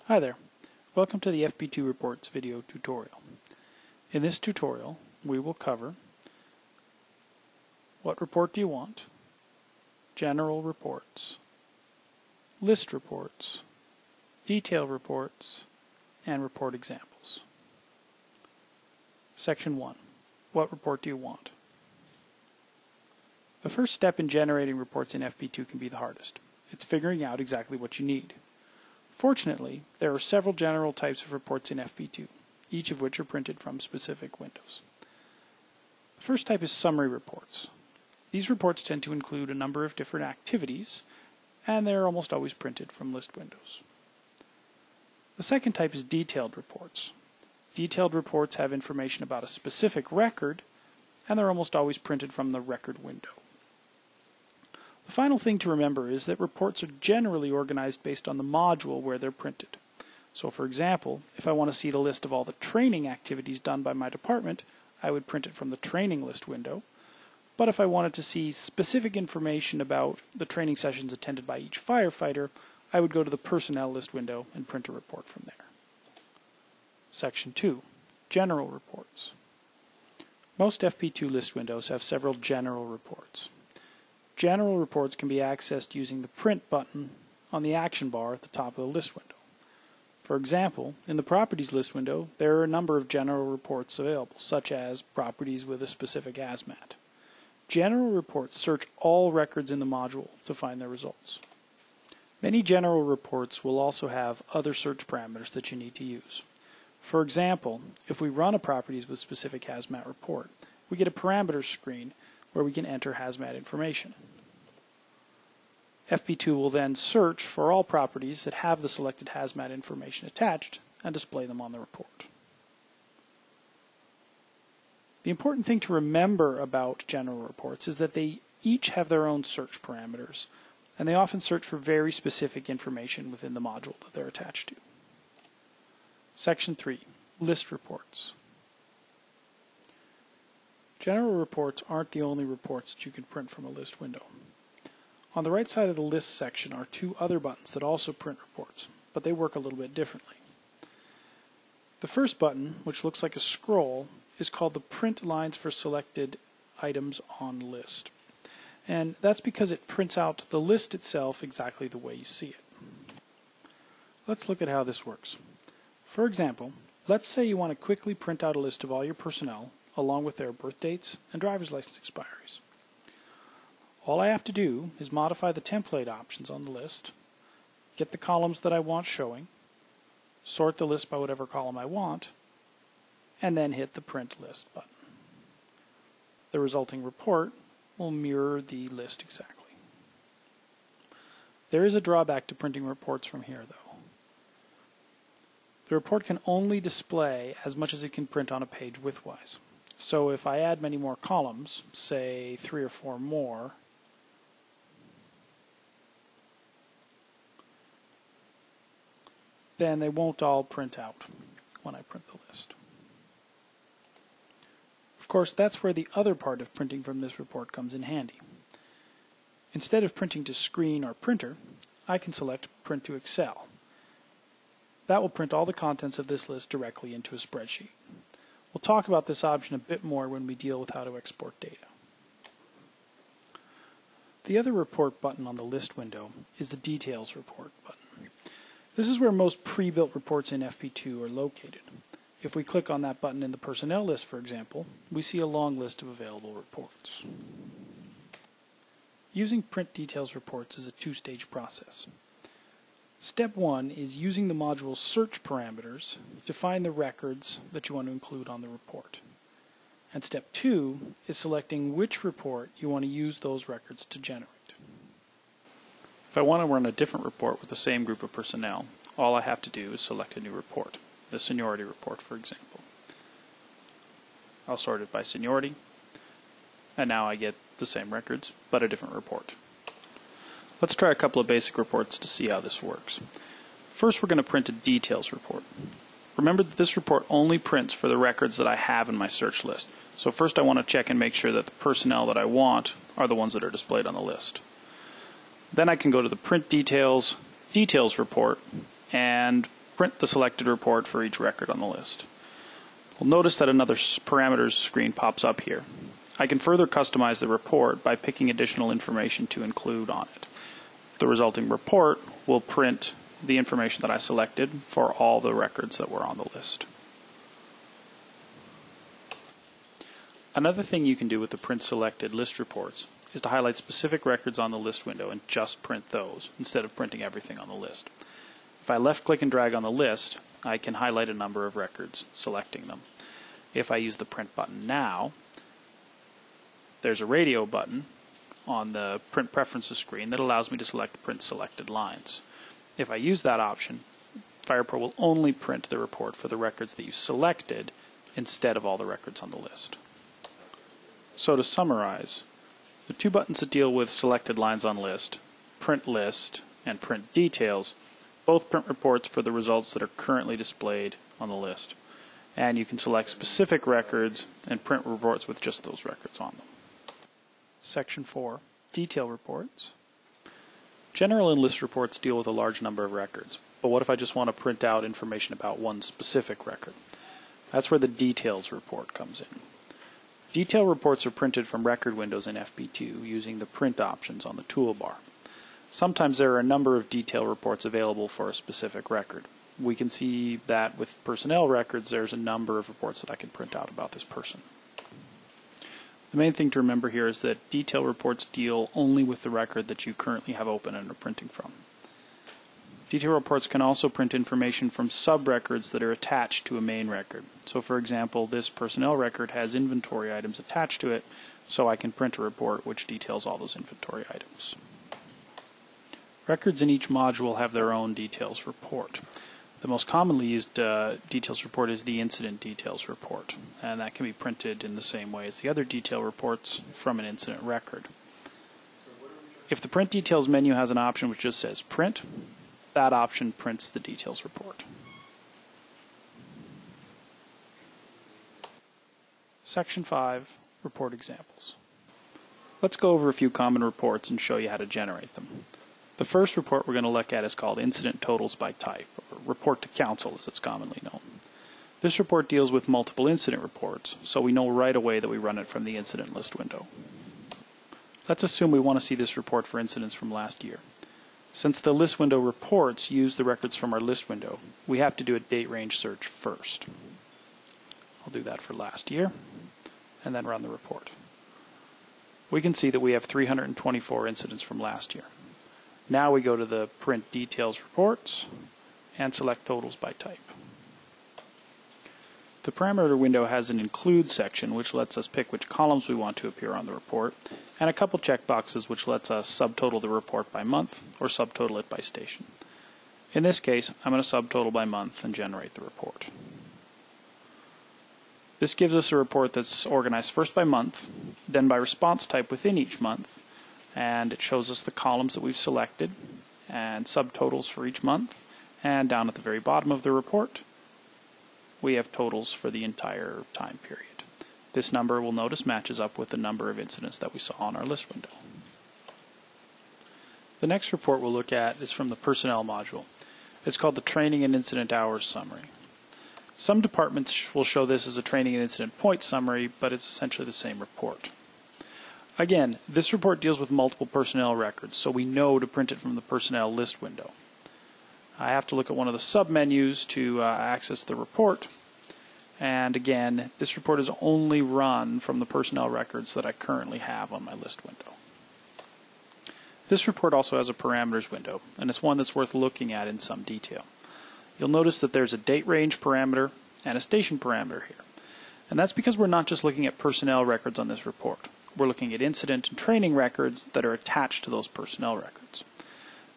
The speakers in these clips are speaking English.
Hi there, welcome to the FP2 Reports video tutorial. In this tutorial we will cover what report do you want, general reports, list reports, detail reports, and report examples. Section 1. What report do you want? The first step in generating reports in FP2 can be the hardest. It's figuring out exactly what you need. Fortunately, there are several general types of reports in FP2, each of which are printed from specific windows. The first type is summary reports. These reports tend to include a number of different activities, and they're almost always printed from list windows. The second type is detailed reports. Detailed reports have information about a specific record, and they're almost always printed from the record window. The final thing to remember is that reports are generally organized based on the module where they're printed. So for example, if I want to see the list of all the training activities done by my department, I would print it from the training list window. But if I wanted to see specific information about the training sessions attended by each firefighter, I would go to the personnel list window and print a report from there. Section 2. General reports. Most FP2 list windows have several general reports. General reports can be accessed using the print button on the action bar at the top of the list window. For example, in the properties list window, there are a number of general reports available, such as properties with a specific hazmat. General reports search all records in the module to find their results. Many general reports will also have other search parameters that you need to use. For example, if we run a properties with specific hazmat report, we get a parameters screen where we can enter hazmat information. FP2 will then search for all properties that have the selected hazmat information attached and display them on the report. The important thing to remember about general reports is that they each have their own search parameters, and they often search for very specific information within the module that they're attached to. Section 3. List reports. General reports aren't the only reports that you can print from a list window. On the right side of the list section are two other buttons that also print reports, but they work a little bit differently. The first button, which looks like a scroll, is called the Print Lines for Selected Items on List. And that's because it prints out the list itself exactly the way you see it. Let's look at how this works. For example, let's say you want to quickly print out a list of all your personnel along with their birth dates and driver's license expiries. All I have to do is modify the template options on the list, get the columns that I want showing, sort the list by whatever column I want, and then hit the Print List button. The resulting report will mirror the list exactly. There is a drawback to printing reports from here, though. The report can only display as much as it can print on a page widthwise. So if I add many more columns, say 3 or 4 more, then they won't all print out when I print the list. Of course, that's where the other part of printing from this report comes in handy. Instead of printing to screen or printer, I can select Print to Excel. That will print all the contents of this list directly into a spreadsheet. We'll talk about this option a bit more when we deal with how to export data. The other report button on the list window is the Details Report button. This is where most pre-built reports in FP2 are located. If we click on that button in the personnel list, for example, we see a long list of available reports. Using Print Details Reports is a two-stage process. Step 1 is using the module's search parameters to find the records that you want to include on the report. And step 2 is selecting which report you want to use those records to generate. If I want to run a different report with the same group of personnel, all I have to do is select a new report, the seniority report, for example. I'll sort it by seniority, and now I get the same records, but a different report. Let's try a couple of basic reports to see how this works. First, we're going to print a details report. Remember that this report only prints for the records that I have in my search list. So first I want to check and make sure that the personnel that I want are the ones that are displayed on the list. Then I can go to the Print Details report and print the selected report for each record on the list. We'll notice that another parameters screen pops up here. I can further customize the report by picking additional information to include on it. The resulting report will print the information that I selected for all the records that were on the list. Another thing you can do with the print selected list reports is to highlight specific records on the list window and just print those instead of printing everything on the list. If I left click and drag on the list, I can highlight a number of records, selecting them. If I use the print button now, there's a radio button on the print preferences screen that allows me to select print selected lines. If I use that option, FirePro will only print the report for the records that you selected instead of all the records on the list. So to summarize, the two buttons that deal with selected lines on list, print list and print details, both print reports for the results that are currently displayed on the list. And you can select specific records and print reports with just those records on them. Section 4, Detail Reports. General and list reports deal with a large number of records, but what if I just want to print out information about one specific record? That's where the Details report comes in. Detail reports are printed from record windows in FP2 using the print options on the toolbar. Sometimes there are a number of detail reports available for a specific record. We can see that with personnel records there's a number of reports that I can print out about this person. The main thing to remember here is that detail reports deal only with the record that you currently have open and are printing from. Detail reports can also print information from sub-records that are attached to a main record. So for example, this personnel record has inventory items attached to it, so I can print a report which details all those inventory items. Records in each module have their own details report. The most commonly used details report is the incident details report, and that can be printed in the same way as the other detail reports from an incident record. If the print details menu has an option which just says print, that option prints the details report. Section 5, Report Examples. Let's go over a few common reports and show you how to generate them. The first report we're going to look at is called Incident Totals by Type, or Report to Council as it's commonly known. This report deals with multiple incident reports, so we know right away that we run it from the incident list window. Let's assume we want to see this report for incidents from last year. Since the list window reports use the records from our list window, we have to do a date range search first. I'll do that for last year, and then run the report. We can see that we have 324 incidents from last year. Now we go to the Print Details Reports and select Totals by Type. The parameter window has an Include section which lets us pick which columns we want to appear on the report, and a couple checkboxes which lets us subtotal the report by month or subtotal it by station. In this case, I'm going to subtotal by month and generate the report. This gives us a report that's organized first by month, then by response type within each month, and it shows us the columns that we've selected and subtotals for each month, and down at the very bottom of the report we have totals for the entire time period. This number, we'll notice, matches up with the number of incidents that we saw on our list window. The next report we'll look at is from the Personnel module. It's called the Training and Incident Hours Summary. Some departments will show this as a Training and Incident Point Summary, but it's essentially the same report. Again, this report deals with multiple personnel records, so we know to print it from the Personnel list window. I have to look at one of the sub-menus to access the report, and again, this report is only run from the personnel records that I currently have on my list window. This report also has a parameters window, and it's one that's worth looking at in some detail. You'll notice that there's a date range parameter and a station parameter here, and that's because we're not just looking at personnel records on this report. We're looking at incident and training records that are attached to those personnel records.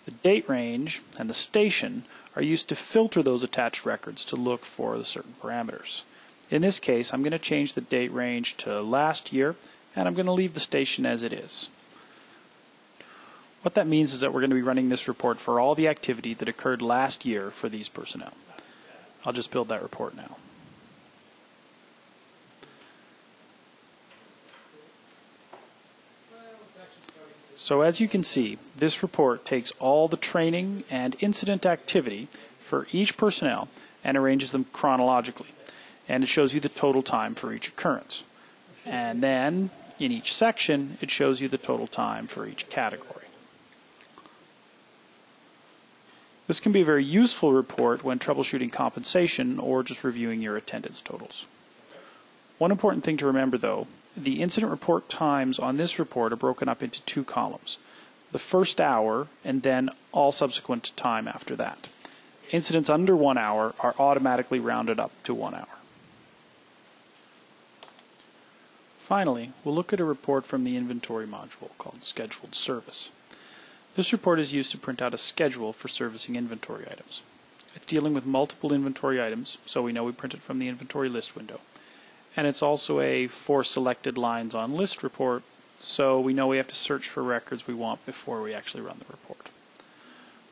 The date range and the station are used to filter those attached records to look for the certain parameters. In this case, I'm going to change the date range to last year, and I'm going to leave the station as it is. What that means is that we're going to be running this report for all the activity that occurred last year for these personnel. I'll just build that report now. So as you can see, this report takes all the training and incident activity for each personnel and arranges them chronologically. And it shows you the total time for each occurrence. And then, in each section, it shows you the total time for each category. This can be a very useful report when troubleshooting compensation or just reviewing your attendance totals. One important thing to remember, though, the incident report times on this report are broken up into two columns: the first hour and then all subsequent time after that. Incidents under 1 hour are automatically rounded up to 1 hour. Finally, we'll look at a report from the inventory module called Scheduled Service. This report is used to print out a schedule for servicing inventory items. It's dealing with multiple inventory items, so we know we print it from the inventory list window. And it's also a for selected lines on list report, so we know we have to search for records we want before we actually run the report.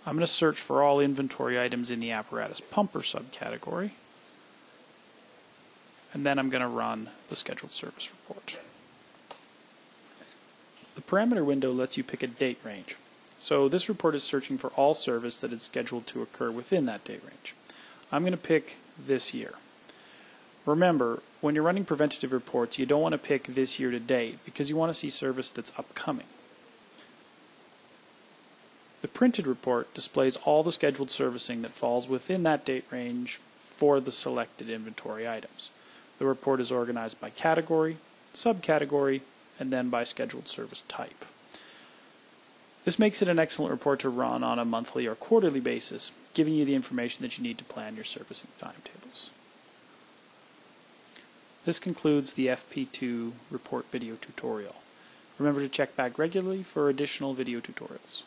I'm going to search for all inventory items in the apparatus pumper subcategory, and then I'm going to run the scheduled service report. The parameter window lets you pick a date range. So this report is searching for all service that is scheduled to occur within that date range. I'm going to pick this year. Remember, when you're running preventative reports, you don't want to pick this year to date because you want to see service that's upcoming. The printed report displays all the scheduled servicing that falls within that date range for the selected inventory items. The report is organized by category, subcategory, and then by scheduled service type. This makes it an excellent report to run on a monthly or quarterly basis, giving you the information that you need to plan your servicing timetables. This concludes the FP2 report video tutorial. Remember to check back regularly for additional video tutorials.